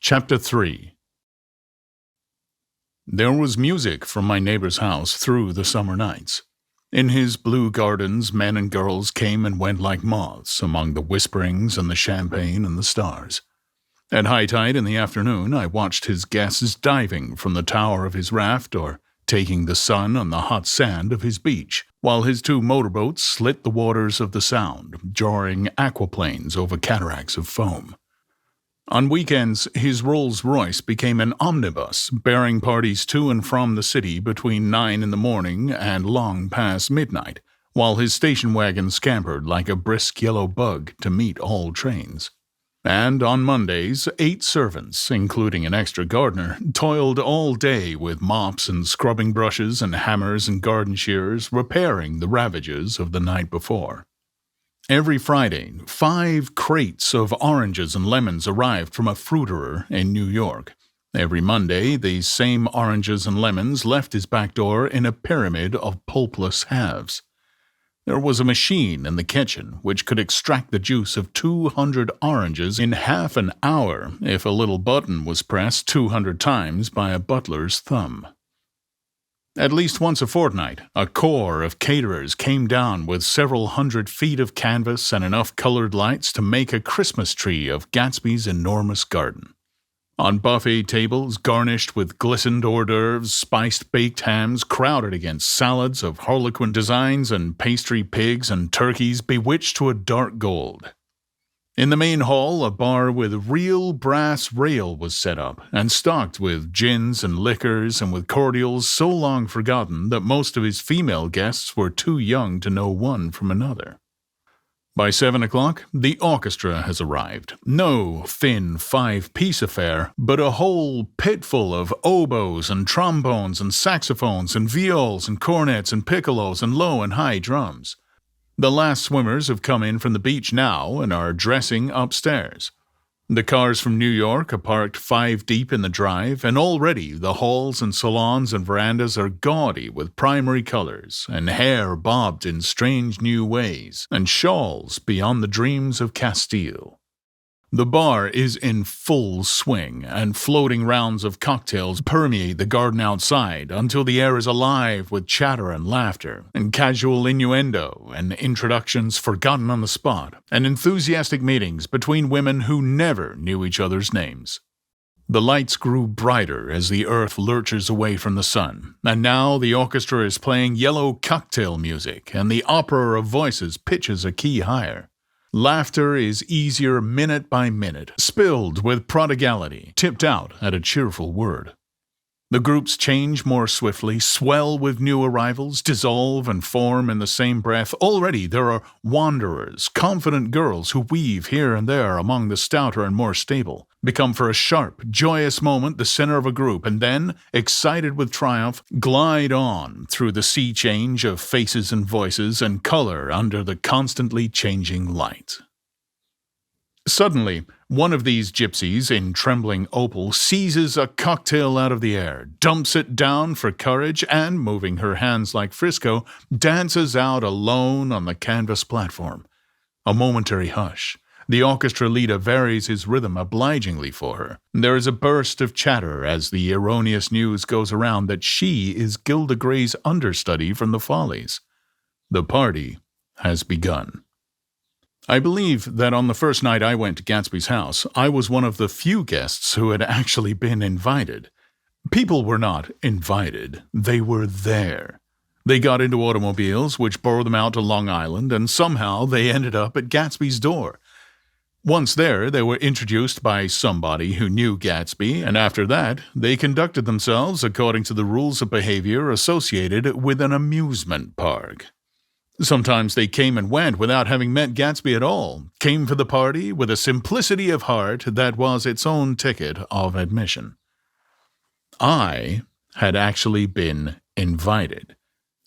Chapter 3. There was music from my neighbor's house through the summer nights. In his blue gardens, men and girls came and went like moths among the whisperings and the champagne and the stars. At high tide in the afternoon, I watched his guests diving from the tower of his raft or taking the sun on the hot sand of his beach, while his two motorboats slit the waters of the Sound, drawing aquaplanes over cataracts of foam. On weekends, his Rolls-Royce became an omnibus, bearing parties to and from the city between 9 in the morning and long past midnight, while his station wagon scampered like a brisk yellow bug to meet all trains. And on Mondays, 8 servants, including an extra gardener, toiled all day with mops and scrubbing brushes and hammers and garden shears, repairing the ravages of the night before. Every Friday, 5 crates of oranges and lemons arrived from a fruiterer in New York. Every Monday, these same oranges and lemons left his back door in a pyramid of pulpless halves. There was a machine in the kitchen which could extract the juice of 200 oranges in half an hour if a little button was pressed 200 times by a butler's thumb. At least once a fortnight, a corps of caterers came down with several hundred feet of canvas and enough colored lights to make a Christmas tree of Gatsby's enormous garden. On buffet tables garnished with glistened hors d'oeuvres, spiced baked hams crowded against salads of harlequin designs and pastry pigs and turkeys bewitched to a dark gold. In the main hall, a bar with real brass rail was set up and stocked with gins and liquors and with cordials so long forgotten that most of his female guests were too young to know one from another. By 7 o'clock, the orchestra has arrived. No thin 5-piece affair, but a whole pitful of oboes and trombones and saxophones and viols and cornets and piccolos and low and high drums. The last swimmers have come in from the beach now and are dressing upstairs. The cars from New York are parked 5 deep in the drive, and already the halls and salons and verandas are gaudy with primary colors, and hair bobbed in strange new ways, and shawls beyond the dreams of Castile. The bar is in full swing, and floating rounds of cocktails permeate the garden outside until the air is alive with chatter and laughter, and casual innuendo, and introductions forgotten on the spot, and enthusiastic meetings between women who never knew each other's names. The lights grew brighter as the earth lurches away from the sun, and now the orchestra is playing yellow cocktail music, and the opera of voices pitches a key higher. Laughter is easier minute by minute, spilled with prodigality, tipped out at a cheerful word. The groups change more swiftly, swell with new arrivals, dissolve and form in the same breath. Already there are wanderers, confident girls who weave here and there among the stouter and more stable, become for a sharp, joyous moment the center of a group, and then, excited with triumph, glide on through the sea change of faces and voices and color under the constantly changing light. Suddenly, one of these gypsies in trembling opal seizes a cocktail out of the air, dumps it down for courage, and, moving her hands like Frisco, dances out alone on the canvas platform. A momentary hush. The orchestra leader varies his rhythm obligingly for her. There is a burst of chatter as the erroneous news goes around that she is Gilda Gray's understudy from the Follies. The party has begun. I believe that on the first night I went to Gatsby's house, I was one of the few guests who had actually been invited. People were not invited, they were there. They got into automobiles which bore them out to Long Island, and somehow they ended up at Gatsby's door. Once there, they were introduced by somebody who knew Gatsby, and after that, they conducted themselves according to the rules of behavior associated with an amusement park. Sometimes they came and went without having met Gatsby at all, came for the party with a simplicity of heart that was its own ticket of admission. I had actually been invited.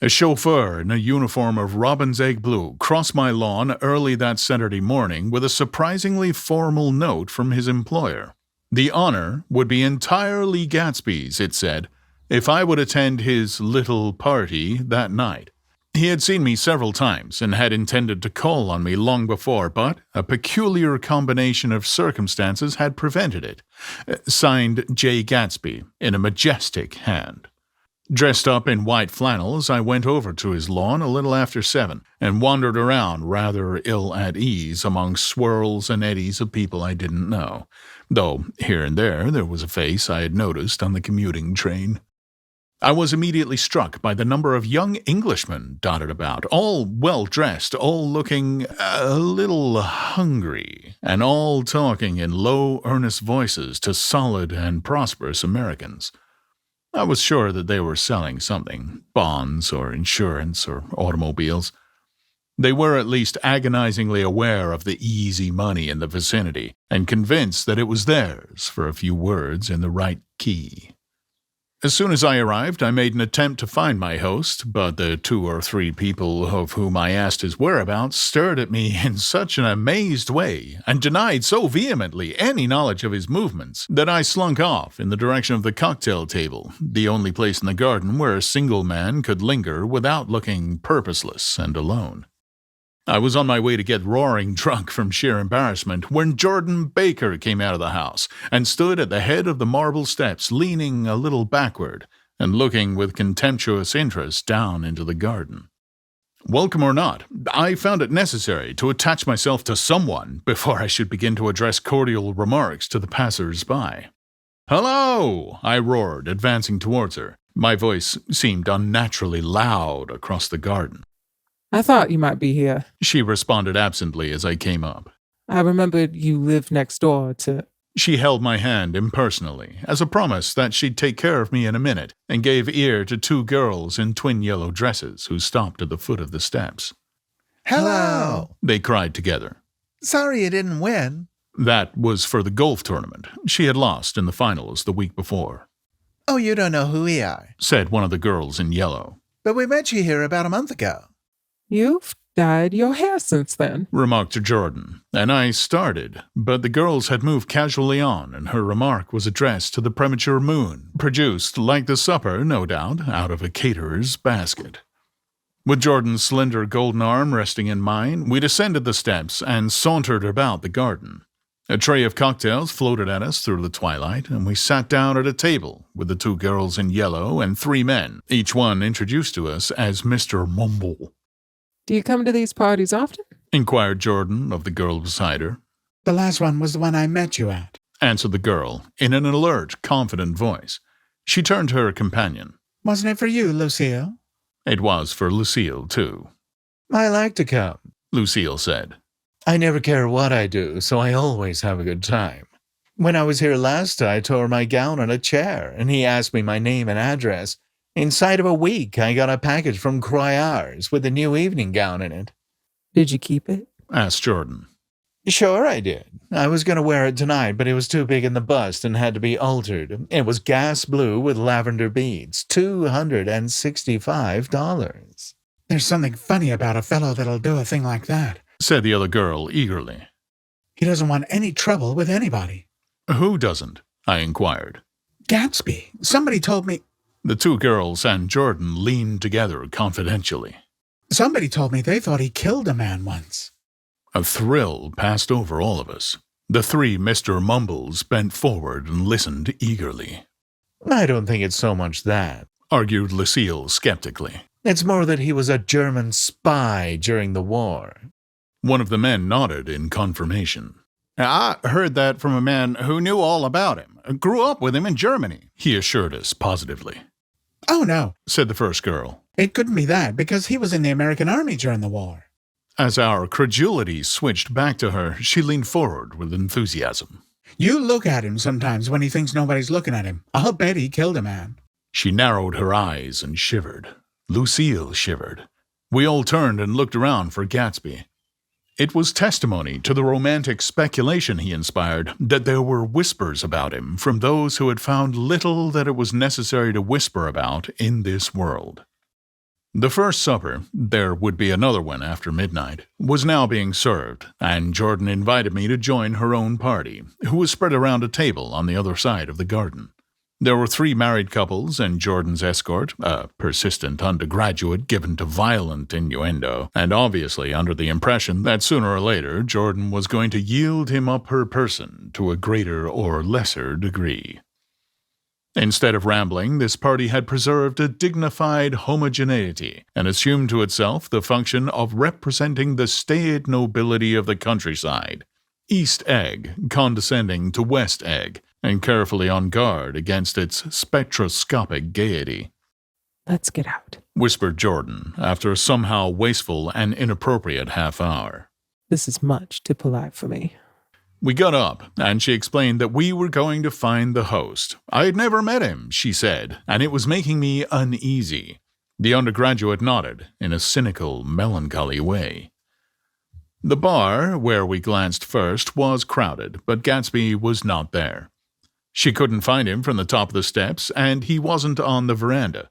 A chauffeur in a uniform of robin's egg blue crossed my lawn early that Saturday morning with a surprisingly formal note from his employer. The honor would be entirely Gatsby's, it said, if I would attend his little party that night. He had seen me several times and had intended to call on me long before, but a peculiar combination of circumstances had prevented it. Signed J. Gatsby in a majestic hand. Dressed up in white flannels, I went over to his lawn a little after 7 and wandered around rather ill at ease among swirls and eddies of people I didn't know, though here and there was a face I had noticed on the commuting train. I was immediately struck by the number of young Englishmen dotted about, all well-dressed, all looking a little hungry, and all talking in low, earnest voices to solid and prosperous Americans. I was sure that they were selling something, bonds or insurance or automobiles. They were at least agonizingly aware of the easy money in the vicinity and convinced that it was theirs for a few words in the right key. As soon as I arrived, I made an attempt to find my host, but the 2 or 3 people of whom I asked his whereabouts stared at me in such an amazed way and denied so vehemently any knowledge of his movements that I slunk off in the direction of the cocktail table, the only place in the garden where a single man could linger without looking purposeless and alone. I was on my way to get roaring drunk from sheer embarrassment when Jordan Baker came out of the house and stood at the head of the marble steps, leaning a little backward and looking with contemptuous interest down into the garden. Welcome or not, I found it necessary to attach myself to someone before I should begin to address cordial remarks to the passers-by. "Hello!" I roared, advancing towards her. My voice seemed unnaturally loud across the garden. "I thought you might be here. She responded absently as I came up. I remembered you lived next door to—" She held my hand impersonally, as a promise that she'd take care of me in a minute, and gave ear to 2 girls in twin yellow dresses who stopped at the foot of the steps. "Hello!" they cried together. "Sorry you didn't win." That was for the golf tournament. She had lost in the finals the week before. "Oh, you don't know who we are," said one of the girls in yellow. "but we met you here about a month ago." "You've dyed your hair since then," remarked Jordan, and I started, but the girls had moved casually on, and her remark was addressed to the premature moon, produced, like the supper, no doubt, out of a caterer's basket. With Jordan's slender golden arm resting in mine, we descended the steps and sauntered about the garden. A tray of cocktails floated at us through the twilight, and we sat down at a table with the 2 girls in yellow and 3 men, each one introduced to us as Mr. Mumble. "Do you come to these parties often?" inquired Jordan of the girl beside her. "The last one was the one I met you at," answered the girl, in an alert, confident voice. She turned to her companion. "Wasn't it for you, Lucille?" It was for Lucille, too. "I like to come," Lucille said. "I never care what I do, so I always have a good time. When I was here last, I tore my gown on a chair, and he asked me my name and address. Inside of a week, I got a package from Croyars with a new evening gown in it." "Did you keep it?" asked Jordan. "Sure I did. I was going to wear it tonight, but it was too big in the bust and had to be altered. It was gas blue with lavender beads. $265. "There's something funny about a fellow that'll do a thing like that," said the other girl eagerly. "He doesn't want any trouble with anybody." Who doesn't? I inquired. "Gatsby. Somebody told me—" The 2 girls and Jordan leaned together confidentially. "Somebody told me they thought he killed a man once." A thrill passed over all of us. The 3 Mr. Mumbles bent forward and listened eagerly. "I don't think it's so much that," argued Lucille skeptically. "It's more that he was a German spy during the war." One of the men nodded in confirmation. "I heard that from a man who knew all about him. Grew up with him in Germany," he assured us positively. "Oh, no," said the first girl. "it couldn't be that, because he was in the American Army during the war." As our credulity switched back to her, she leaned forward with enthusiasm. "You look at him sometimes when he thinks nobody's looking at him. I'll bet he killed a man." She narrowed her eyes and shivered. Lucille shivered. We all turned and looked around for Gatsby. It was testimony to the romantic speculation he inspired that there were whispers about him from those who had found little that it was necessary to whisper about in this world. The first supper, there would be another one after midnight, was now being served, and Jordan invited me to join her own party, who was spread around a table on the other side of the garden. There were 3 married couples and Jordan's escort, a persistent undergraduate given to violent innuendo, and obviously under the impression that sooner or later Jordan was going to yield him up her person to a greater or lesser degree. Instead of rambling, this party had preserved a dignified homogeneity and assumed to itself the function of representing the staid nobility of the countryside, East Egg condescending to West Egg, and carefully on guard against its spectroscopic gaiety. Let's get out. Whispered Jordan, after a somehow wasteful and inappropriate half-hour. This is much too polite for me. We got up, and she explained that we were going to find the host. I had never met him, she said, and it was making me uneasy. The undergraduate nodded, in a cynical, melancholy way. The bar, where we glanced first, was crowded, but Gatsby was not there. She couldn't find him from the top of the steps, and he wasn't on the veranda.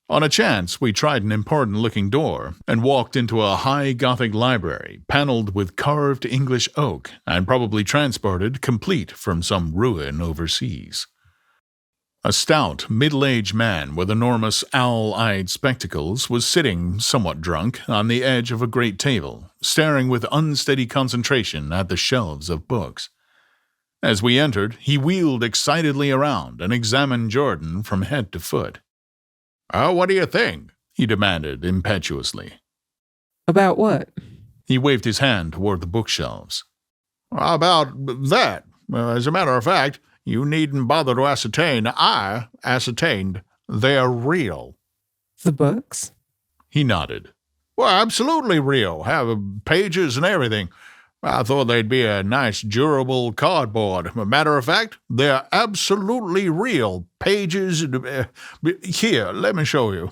On a chance, we tried an important-looking door and walked into a high Gothic library, paneled with carved English oak and probably transported complete from some ruin overseas. A stout, middle-aged man with enormous owl-eyed spectacles was sitting, somewhat drunk, on the edge of a great table, staring with unsteady concentration at the shelves of books. As we entered, he wheeled excitedly around and examined Jordan from head to foot. What do you think? He demanded impetuously. About what? He waved his hand toward the bookshelves. About that. As a matter of fact, you needn't bother to ascertain. I ascertained they're real. The books? He nodded. Well, absolutely real. Have pages and everything. I thought they'd be a nice, durable cardboard. Matter of fact, they're absolutely real. Pages. Here, let me show you.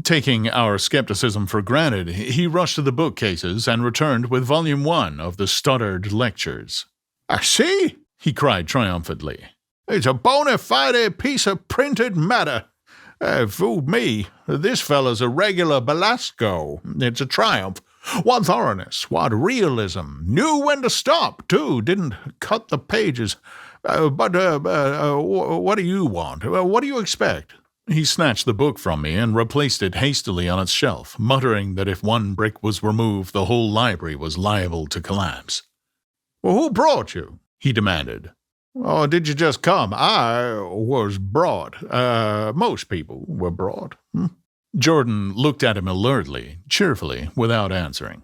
Taking our skepticism for granted, he rushed to the bookcases and returned with Volume 1 of the Stoddard Lectures. I see, he cried triumphantly. It's a bona fide piece of printed matter. Fooled me. This fella's a regular Belasco. It's a triumph. What thoroughness, what realism. Knew when to stop, too. Didn't cut the pages. But what do you want? What do you expect? He snatched the book from me and replaced it hastily on its shelf, muttering that if one brick was removed, the whole library was liable to collapse. Well, who brought you? He demanded. Oh, did you just come? I was brought. Most people were brought. Jordan looked at him alertly, cheerfully, without answering.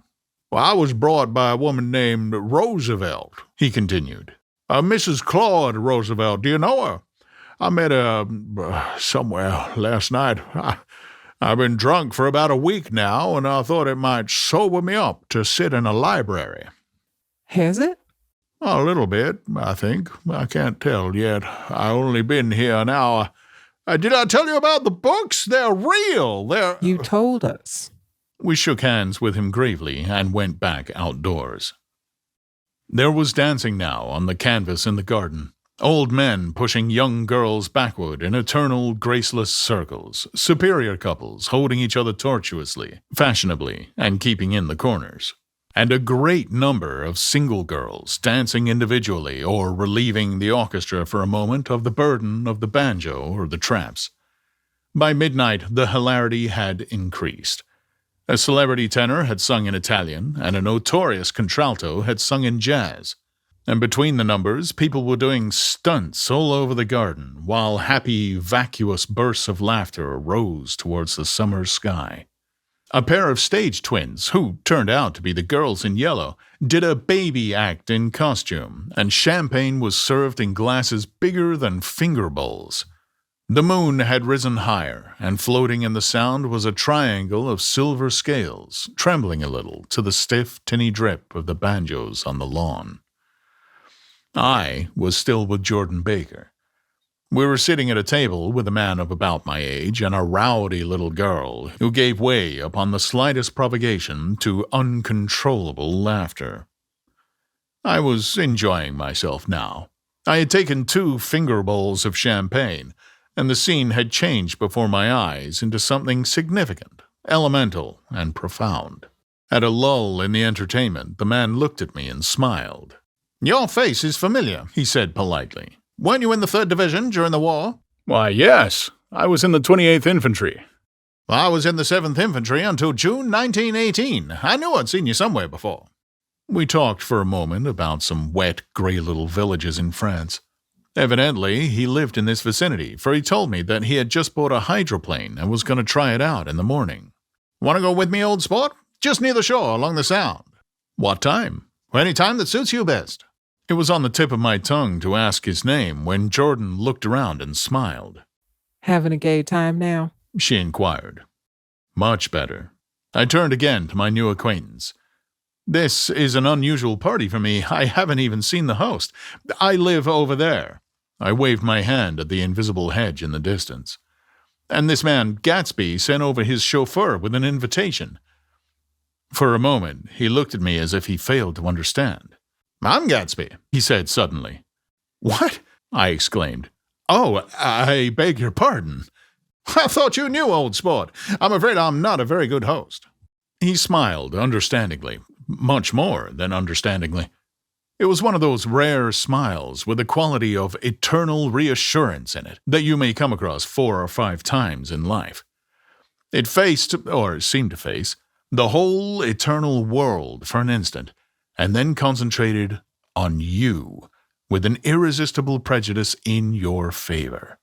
Well, I was brought by a woman named Roosevelt, he continued. Mrs. Claude Roosevelt, do you know her? I met her somewhere last night. I've been drunk for about a week now, and I thought it might sober me up to sit in a library. Has it? A little bit, I think. I can't tell yet. I've only been here an hour. Did I tell you about the books? They're real. You told us. We shook hands with him gravely and went back outdoors. There was dancing now on the canvas in the garden. Old men pushing young girls backward in eternal, graceless circles, superior couples holding each other tortuously, fashionably, and keeping in the corners. And a great number of single girls dancing individually or relieving the orchestra for a moment of the burden of the banjo or the traps. By midnight, the hilarity had increased. A celebrity tenor had sung in Italian, and a notorious contralto had sung in jazz. And between the numbers, people were doing stunts all over the garden, while happy, vacuous bursts of laughter rose towards the summer sky. A pair of stage twins, who turned out to be the girls in yellow, did a baby act in costume, and champagne was served in glasses bigger than finger bowls. The moon had risen higher, and floating in the sound was a triangle of silver scales, trembling a little to the stiff, tinny drip of the banjos on the lawn. I was still with Jordan Baker. We were sitting at a table with a man of about my age and a rowdy little girl who gave way upon the slightest provocation to uncontrollable laughter. I was enjoying myself now. I had taken 2 finger bowls of champagne, and the scene had changed before my eyes into something significant, elemental, and profound. At a lull in the entertainment, the man looked at me and smiled. "Your face is familiar," he said politely. "Weren't you in the 3rd Division during the war?" Why, yes. I was in the 28th Infantry. I was in the 7th Infantry until June 1918. I knew I'd seen you somewhere before. We talked for a moment about some wet, gray little villages in France. Evidently, he lived in this vicinity, for he told me that he had just bought a hydroplane and was going to try it out in the morning. Want to go with me, old sport? Just near the shore, along the Sound. What time? Any time that suits you best. It was on the tip of my tongue to ask his name when Jordan looked around and smiled. Having a gay time now? She inquired. Much better. I turned again to my new acquaintance. This is an unusual party for me. I haven't even seen the host. I live over there. I waved my hand at the invisible hedge in the distance. And this man, Gatsby, sent over his chauffeur with an invitation. For a moment, he looked at me as if he failed to understand. I'm Gatsby, he said suddenly. What? I exclaimed. Oh, I beg your pardon. I thought you knew, old sport. I'm afraid I'm not a very good host. He smiled understandingly, much more than understandingly. It was one of those rare smiles with a quality of eternal reassurance in it that you may come across 4 or 5 times in life. It faced, or seemed to face, the whole eternal world for an instant, and then concentrated on you with an irresistible prejudice in your favor.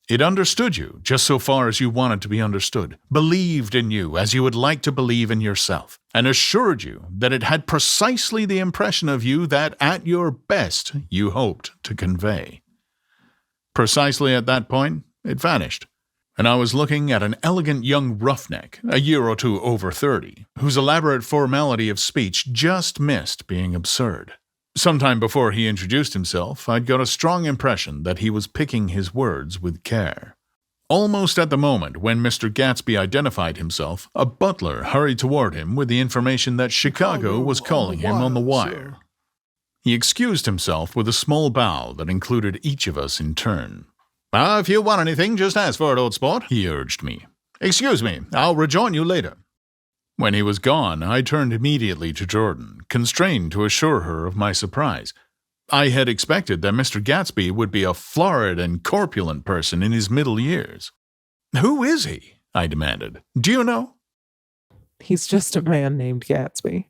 It understood you just so far as you wanted to be understood, believed in you as you would like to believe in yourself, and assured you that it had precisely the impression of you that, at your best, you hoped to convey. Precisely at that point, it vanished, and I was looking at an elegant young roughneck, a year or two over 30, whose elaborate formality of speech just missed being absurd. Sometime before he introduced himself, I'd got a strong impression that he was picking his words with care. Almost at the moment when Mr. Gatsby identified himself, a butler hurried toward him with the information that Chicago was calling him on the wire. He excused himself with a small bow that included each of us in turn. If you want anything, just ask for it, old sport, he urged me. Excuse me, I'll rejoin you later. When he was gone, I turned immediately to Jordan, constrained to assure her of my surprise. I had expected that Mr. Gatsby would be a florid and corpulent person in his middle years. Who is he? I demanded. Do you know? He's just a man named Gatsby.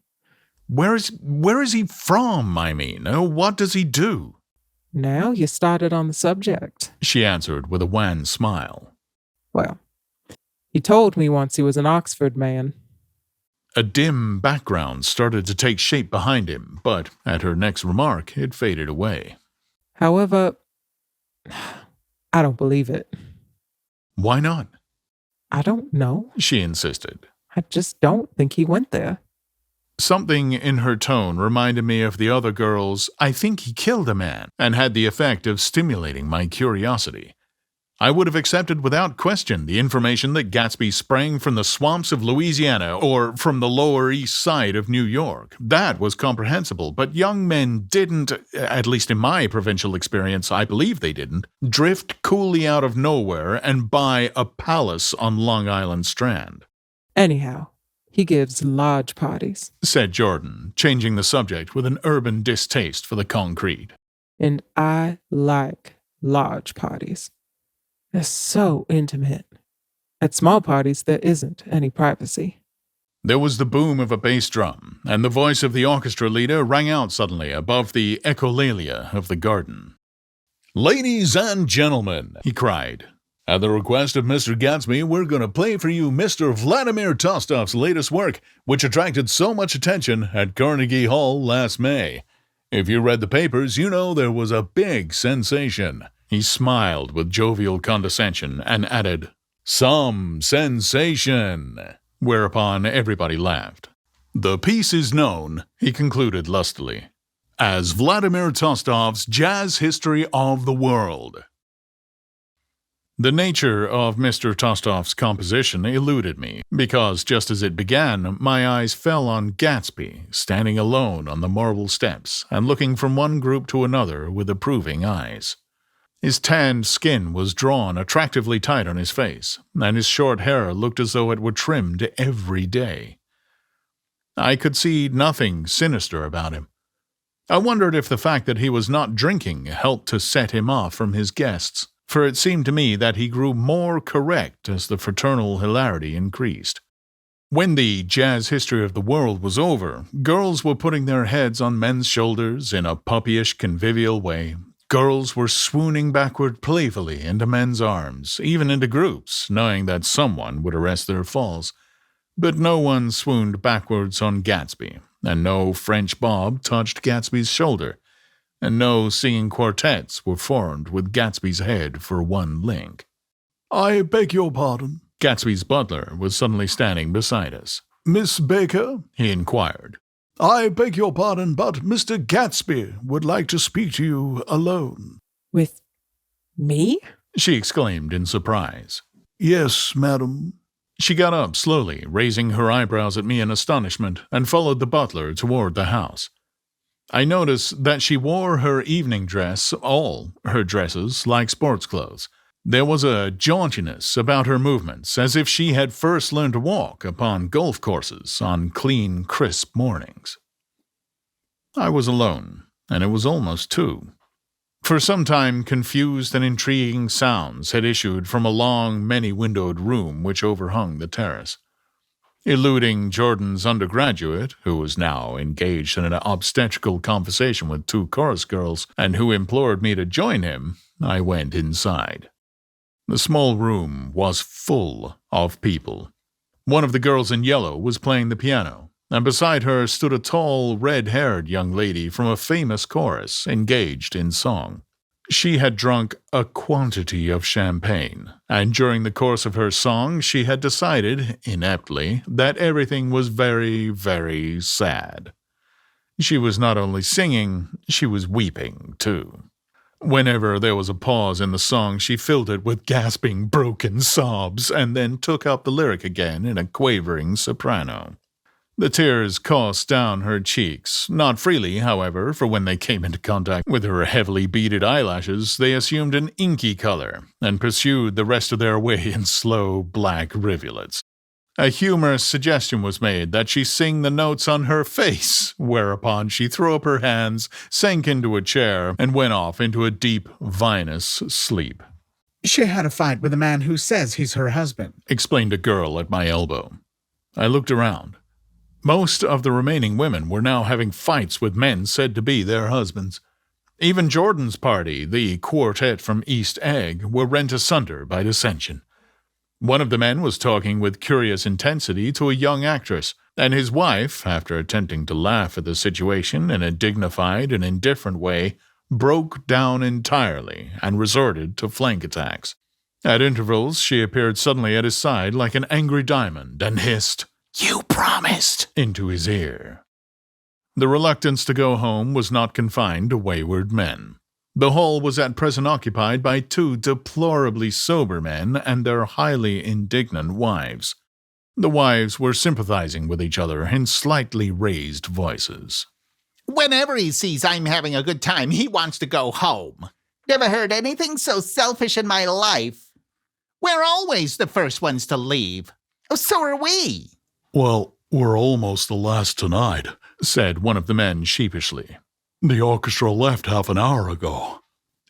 Where is he from, I mean? What does he do? Now you started on the subject, she answered with a wan smile. Well, he told me once he was an Oxford man. A dim background started to take shape behind him, but at her next remark, it faded away. However, I don't believe it. Why not? I don't know, she insisted. I just don't think he went there. Something in her tone reminded me of the other girl's "I think he killed a man," and had the effect of stimulating my curiosity. I would have accepted without question the information that Gatsby sprang from the swamps of Louisiana or from the Lower East Side of New York. That was comprehensible, but young men didn't, at least in my provincial experience, I believe they didn't, drift coolly out of nowhere and buy a palace on Long Island Strand. Anyhow, he gives large parties, said Jordan, changing the subject with an urban distaste for the concrete. And I like large parties. They're so intimate. At small parties, there isn't any privacy. There was the boom of a bass drum, and the voice of the orchestra leader rang out suddenly above the echolalia of the garden. "Ladies and gentlemen," he cried, "at the request of Mr. Gatsby, we're going to play for you Mr. Vladimir Tostov's latest work, which attracted so much attention at Carnegie Hall last May. If you read the papers, you know there was a big sensation." He smiled with jovial condescension and added, "Some sensation," whereupon everybody laughed. "The piece is known," he concluded lustily, "as Vladimir Tostov's Jazz History of the World." The nature of Mr. Tostov's composition eluded me, because just as it began, my eyes fell on Gatsby, standing alone on the marble steps and looking from one group to another with approving eyes. His tanned skin was drawn attractively tight on his face, and his short hair looked as though it were trimmed every day. I could see nothing sinister about him. I wondered if the fact that he was not drinking helped to set him off from his guests, for it seemed to me that he grew more correct as the fraternal hilarity increased. When the jazz history of the world was over, girls were putting their heads on men's shoulders in a puppyish, convivial way. Girls were swooning backward playfully into men's arms, even into groups, knowing that someone would arrest their falls. But no one swooned backwards on Gatsby, and no French bob touched Gatsby's shoulder, and no singing quartets were formed with Gatsby's head for one link. "I beg your pardon." Gatsby's butler was suddenly standing beside us. "Miss Baker?" he inquired. "I beg your pardon, but Mr. Gatsby would like to speak to you alone." With me? She exclaimed in surprise. "Yes, madam." She got up slowly, raising her eyebrows at me in astonishment, and followed the butler toward the house. I noticed that she wore her evening dress, all her dresses, like sports clothes. There was a jauntiness about her movements, as if she had first learned to walk upon golf courses on clean, crisp mornings. I was alone, and it was almost 2. For some time, confused and intriguing sounds had issued from a long, many-windowed room which overhung the terrace. Eluding Jordan's undergraduate, who was now engaged in an obstetrical conversation with 2 chorus girls, and who implored me to join him, I went inside. The small room was full of people. One of the girls in yellow was playing the piano, and beside her stood a tall, red-haired young lady from a famous chorus engaged in song. She had drunk a quantity of champagne, and during the course of her song she had decided, ineptly, that everything was very, very sad. She was not only singing, she was weeping, too. Whenever there was a pause in the song, she filled it with gasping, broken sobs, and then took up the lyric again in a quavering soprano. The tears coursed down her cheeks, not freely, however, for when they came into contact with her heavily beaded eyelashes, they assumed an inky color and pursued the rest of their way in slow, black rivulets. A humorous suggestion was made that she sing the notes on her face, whereupon she threw up her hands, sank into a chair, and went off into a deep, vinous sleep. "She had a fight with a man who says he's her husband," explained a girl at my elbow. I looked around. Most of the remaining women were now having fights with men said to be their husbands. Even Jordan's party, the quartet from East Egg, were rent asunder by dissension. One of the men was talking with curious intensity to a young actress, and his wife, after attempting to laugh at the situation in a dignified and indifferent way, broke down entirely and resorted to flank attacks. At intervals, she appeared suddenly at his side like an angry diamond and hissed, "You promised!" into his ear. The reluctance to go home was not confined to wayward men. The hall was at present occupied by 2 deplorably sober men and their highly indignant wives. The wives were sympathizing with each other in slightly raised voices. "Whenever he sees I'm having a good time, he wants to go home. Never heard anything so selfish in my life. We're always the first ones to leave. So are we." "Well, we're almost the last tonight," said one of the men sheepishly. "The orchestra left half an hour ago."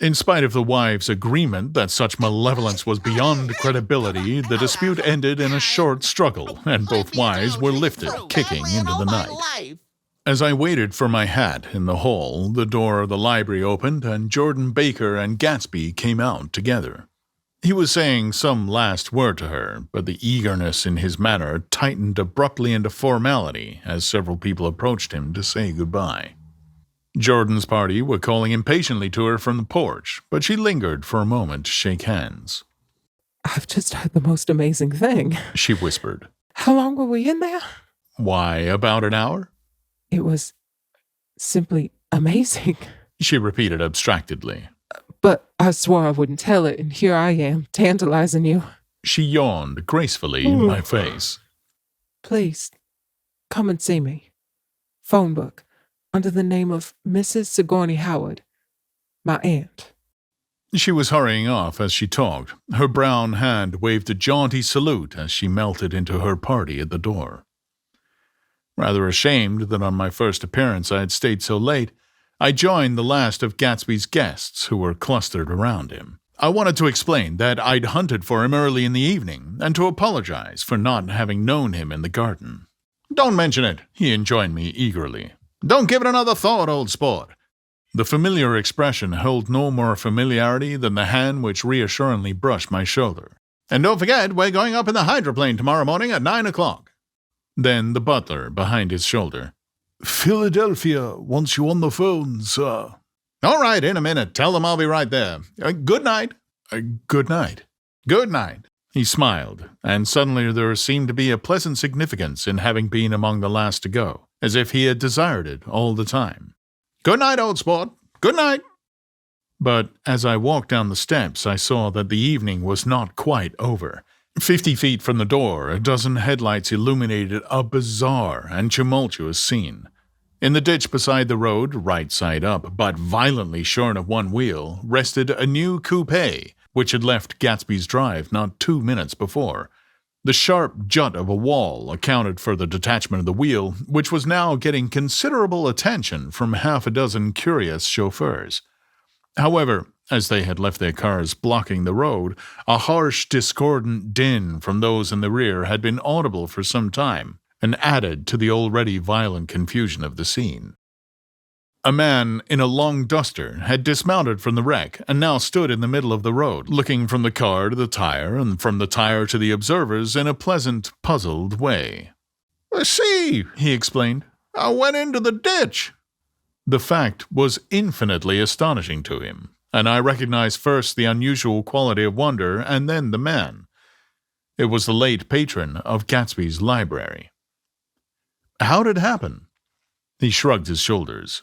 In spite of the wives' agreement that such malevolence was beyond credibility, the dispute ended in a short struggle, and both wives were lifted, kicking into the night. As I waited for my hat in the hall, the door of the library opened, and Jordan Baker and Gatsby came out together. He was saying some last word to her, but the eagerness in his manner tightened abruptly into formality as several people approached him to say goodbye. Jordan's party were calling impatiently to her from the porch, but she lingered for a moment to shake hands. "I've just heard the most amazing thing," she whispered. "How long were we in there?" "Why, about an hour?" "It was simply amazing." she repeated abstractedly. "But I swore I wouldn't tell it, and here I am, tantalizing you." She yawned gracefully in my face. "Please, come and see me. Phone book, under the name of Mrs. Sigourney Howard, my aunt." She was hurrying off as she talked. Her brown hand waved a jaunty salute as she melted into her party at the door. Rather ashamed that on my first appearance I had stayed so late, I joined the last of Gatsby's guests who were clustered around him. I wanted to explain that I'd hunted for him early in the evening and to apologize for not having known him in the garden. Don't mention it, He enjoined me eagerly. Don't give it another thought, old sport. The familiar expression held no more familiarity than the hand which reassuringly brushed my shoulder. And don't forget, we're going up in the hydroplane tomorrow morning at 9 o'clock. Then the butler, behind his shoulder. Philadelphia wants you on the phone, sir. All right, in a minute. Tell them I'll be right there. Good night. Good night. Good night. He smiled, and suddenly there seemed to be a pleasant significance in having been among the last to go, as if he had desired it all the time. Good night, old sport. Good night. But as I walked down the steps, I saw that the evening was not quite over. 50 feet from the door, a dozen headlights illuminated a bizarre and tumultuous scene. In the ditch beside the road, right side up, but violently shorn of one wheel, rested a new coupe, which had left Gatsby's Drive not 2 minutes before. The sharp jut of a wall accounted for the detachment of the wheel, which was now getting considerable attention from half a dozen curious chauffeurs. However, as they had left their cars blocking the road, a harsh, discordant din from those in the rear had been audible for some time, and added to the already violent confusion of the scene. A man in a long duster had dismounted from the wreck and now stood in the middle of the road, looking from the car to the tire and from the tire to the observers in a pleasant, puzzled way. See, he explained. I went into the ditch. The fact was infinitely astonishing to him, and I recognized first the unusual quality of wonder and then the man. It was the late patron of Gatsby's library. How did it happen? He shrugged his shoulders.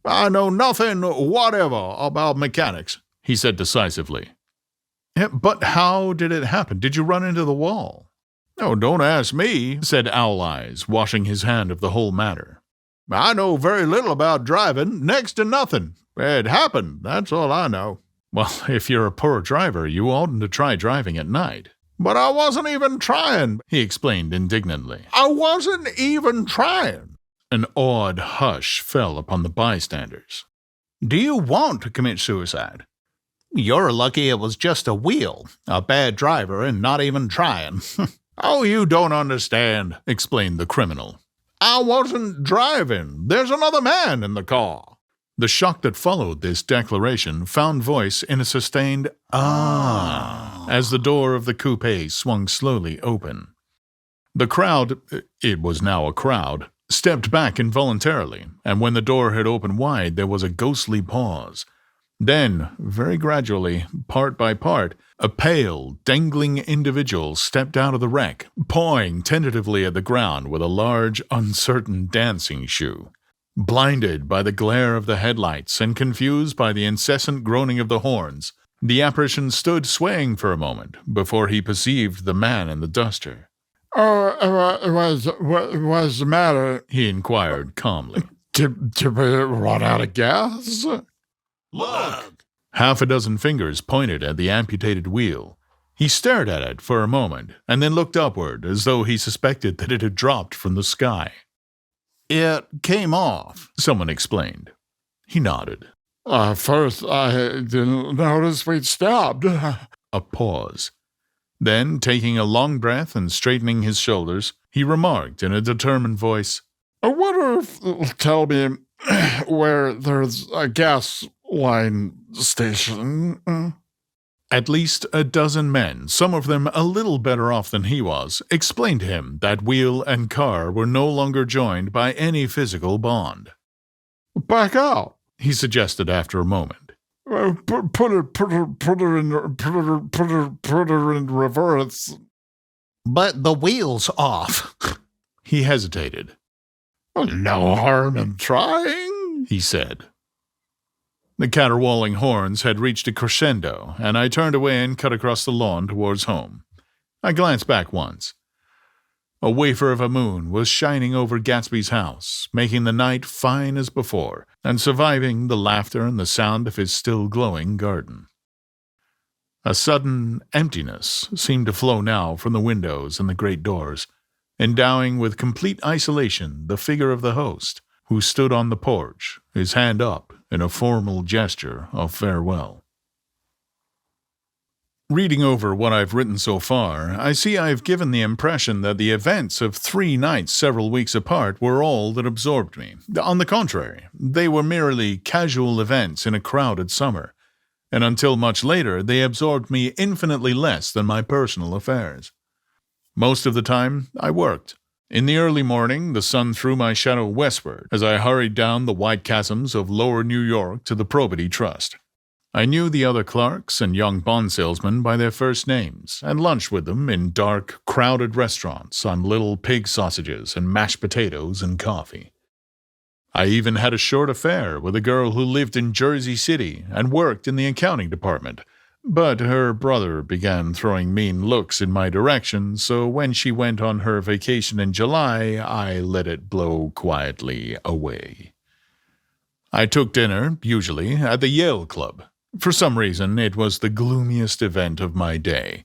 I know nothing whatever about mechanics, he said decisively. But how did it happen? Did you run into the wall? Oh, don't ask me, said Owl Eyes, washing his hand of the whole matter. I know very little about driving, next to nothing. It happened, that's all I know. Well, if you're a poor driver, you oughtn't to try driving at night. But I wasn't even trying, he explained indignantly. I wasn't even trying. An awed hush fell upon the bystanders. Do you want to commit suicide? You're lucky it was just a wheel, a bad driver, and not even trying. Oh, you don't understand, explained the criminal. I wasn't driving. There's another man in the car. The shock that followed this declaration found voice in a sustained "ah" as the door of the coupe swung slowly open. The crowd, it was now a crowd, stepped back involuntarily, and when the door had opened wide, there was a ghostly pause. Then, very gradually, part by part, a pale, dangling individual stepped out of the wreck, pawing tentatively at the ground with a large, uncertain dancing shoe. Blinded by the glare of the headlights and confused by the incessant groaning of the horns, the apparition stood swaying for a moment before he perceived the man in the duster. What's the matter? He inquired calmly. Did we run out of gas? Look! Half a dozen fingers pointed at the amputated wheel. He stared at it for a moment and then looked upward as though he suspected that it had dropped from the sky. It came off, someone explained. He nodded. First, I didn't notice we'd stopped. A pause. Then, taking a long breath and straightening his shoulders, he remarked in a determined voice, I wonder if it'll tell me where there's a gas line station. At least a dozen men, some of them a little better off than he was, explained to him that wheel and car were no longer joined by any physical bond. Back out, he suggested after a moment. Put her in reverse. But the wheel's off. He hesitated. No harm in trying, he said. The caterwauling horns had reached a crescendo, and I turned away and cut across the lawn towards home. I glanced back once. A wafer of a moon was shining over Gatsby's house, making the night fine as before, and surviving the laughter and the sound of his still glowing garden. A sudden emptiness seemed to flow now from the windows and the great doors, endowing with complete isolation the figure of the host, who stood on the porch, his hand up in a formal gesture of farewell. Reading over what I've written so far, I see I've given the impression that the events of 3 nights several weeks apart were all that absorbed me. On the contrary, they were merely casual events in a crowded summer, and until much later they absorbed me infinitely less than my personal affairs. Most of the time, I worked. In the early morning, the sun threw my shadow westward as I hurried down the wide chasms of lower New York to the Probity Trust. I knew the other clerks and young bond salesmen by their first names, and lunched with them in dark, crowded restaurants on little pig sausages and mashed potatoes and coffee. I even had a short affair with a girl who lived in Jersey City and worked in the accounting department, but her brother began throwing mean looks in my direction, so when she went on her vacation in July, I let it blow quietly away. I took dinner, usually, at the Yale Club. For some reason, it was the gloomiest event of my day.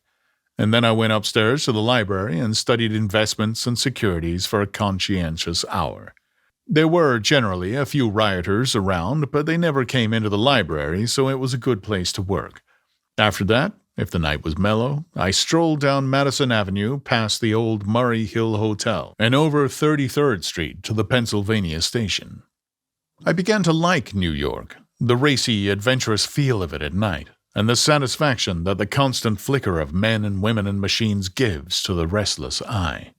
And then I went upstairs to the library and studied investments and securities for a conscientious hour. There were generally a few rioters around, but they never came into the library, so it was a good place to work. After that, if the night was mellow, I strolled down Madison Avenue past the old Murray Hill Hotel and over 33rd Street to the Pennsylvania Station. I began to like New York, the racy, adventurous feel of it at night, and the satisfaction that the constant flicker of men and women and machines gives to the restless eye.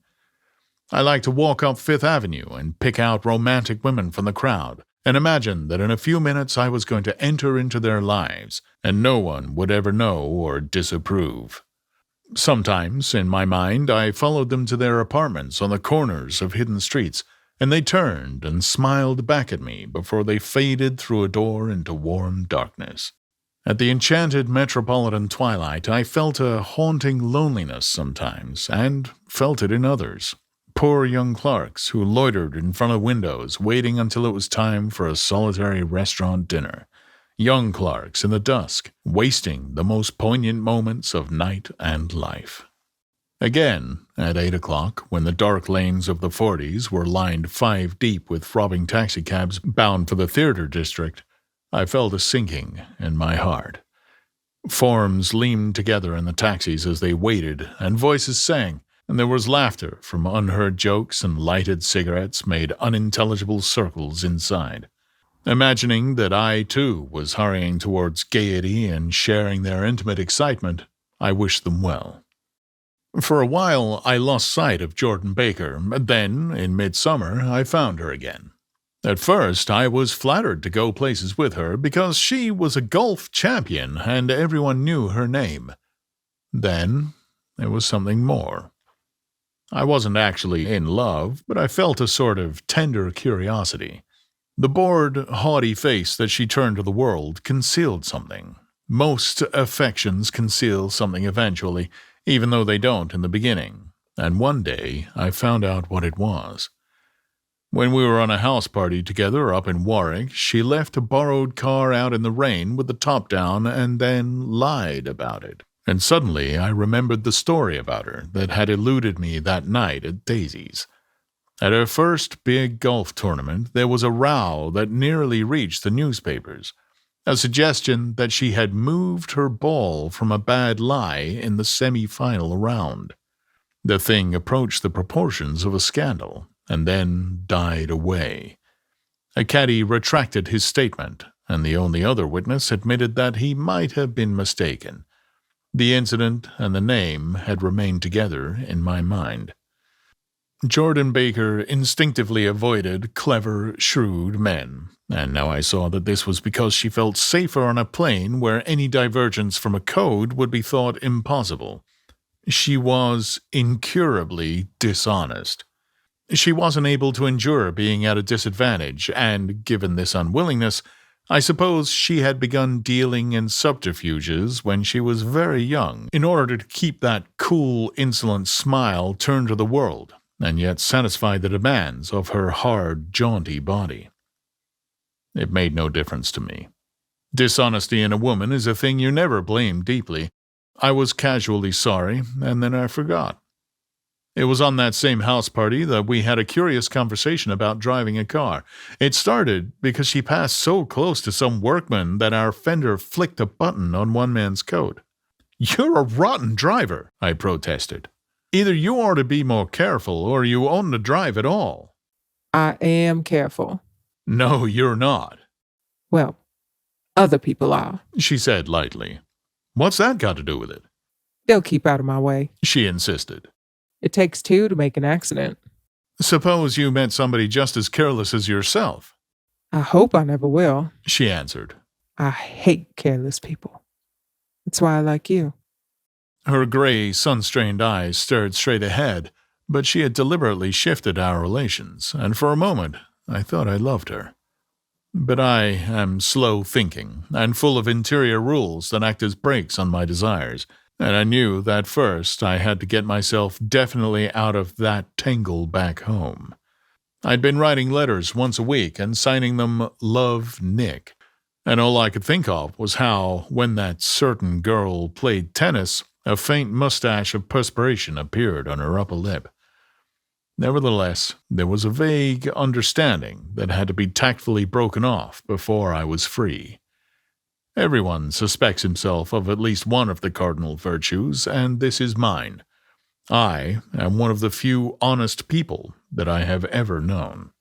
I liked to walk up Fifth Avenue and pick out romantic women from the crowd, and imagine that in a few minutes I was going to enter into their lives, and no one would ever know or disapprove. Sometimes, in my mind, I followed them to their apartments on the corners of hidden streets, and they turned and smiled back at me before they faded through a door into warm darkness. At the enchanted metropolitan twilight, I felt a haunting loneliness sometimes, and felt it in others. Poor young clerks who loitered in front of windows, waiting until it was time for a solitary restaurant dinner. Young clerks in the dusk, wasting the most poignant moments of night and life. Again, at 8 o'clock, when the dark lanes of the 40s were lined 5 deep with throbbing taxicabs bound for the theater district, I felt a sinking in my heart. Forms leaned together in the taxis as they waited, and voices sang, and there was laughter from unheard jokes, and lighted cigarettes made unintelligible circles inside. Imagining that I, too, was hurrying towards gaiety and sharing their intimate excitement, I wished them well. For a while, I lost sight of Jordan Baker. Then, in midsummer, I found her again. At first, I was flattered to go places with her because she was a golf champion and everyone knew her name. Then, there was something more. I wasn't actually in love, but I felt a sort of tender curiosity. The bored, haughty face that she turned to the world concealed something. Most affections conceal something eventually, even though they don't in the beginning, and one day I found out what it was. When we were on a house party together up in Warwick, she left a borrowed car out in the rain with the top down and then lied about it. And suddenly I remembered the story about her that had eluded me that night at Daisy's. At her first big golf tournament, there was a row that nearly reached the newspapers. A suggestion that she had moved her ball from a bad lie in the semi-final round. The thing approached the proportions of a scandal, and then died away. A caddy retracted his statement, and the only other witness admitted that he might have been mistaken. The incident and the name had remained together in my mind. Jordan Baker instinctively avoided clever, shrewd men, and now I saw that this was because she felt safer on a plane where any divergence from a code would be thought impossible. She was incurably dishonest. She wasn't able to endure being at a disadvantage, and given this unwillingness, I suppose she had begun dealing in subterfuges when she was very young, in order to keep that cool, insolent smile turned to the world, and yet satisfy the demands of her hard, jaunty body. It made no difference to me. Dishonesty in a woman is a thing you never blame deeply. I was casually sorry, and then I forgot. It was on that same house party that we had a curious conversation about driving a car. It started because she passed so close to some workman that our fender flicked a button on one man's coat. You're a rotten driver, I protested. Either you ought to be more careful or you oughtn't to drive at all. I am careful. No, you're not, Well, other people are. she said lightly. What's that got to do with it? They'll keep out of my way. She insisted. It takes two to make an accident. Suppose you met somebody just as careless as yourself, I hope I never will. she answered. I hate careless people. That's why I like you. Her gray, sun-strained eyes stared straight ahead, but she had deliberately shifted our relations, and for a moment I thought I loved her. But I am slow thinking and full of interior rules that act as brakes on my desires, and I knew that first I had to get myself definitely out of that tangle back home. I'd been writing letters once a week and signing them Love, Nick, and all I could think of was how, when that certain girl played tennis, a faint mustache of perspiration appeared on her upper lip. Nevertheless, there was a vague understanding that had to be tactfully broken off before I was free. Everyone suspects himself of at least one of the cardinal virtues, and this is mine. I am one of the few honest people that I have ever known.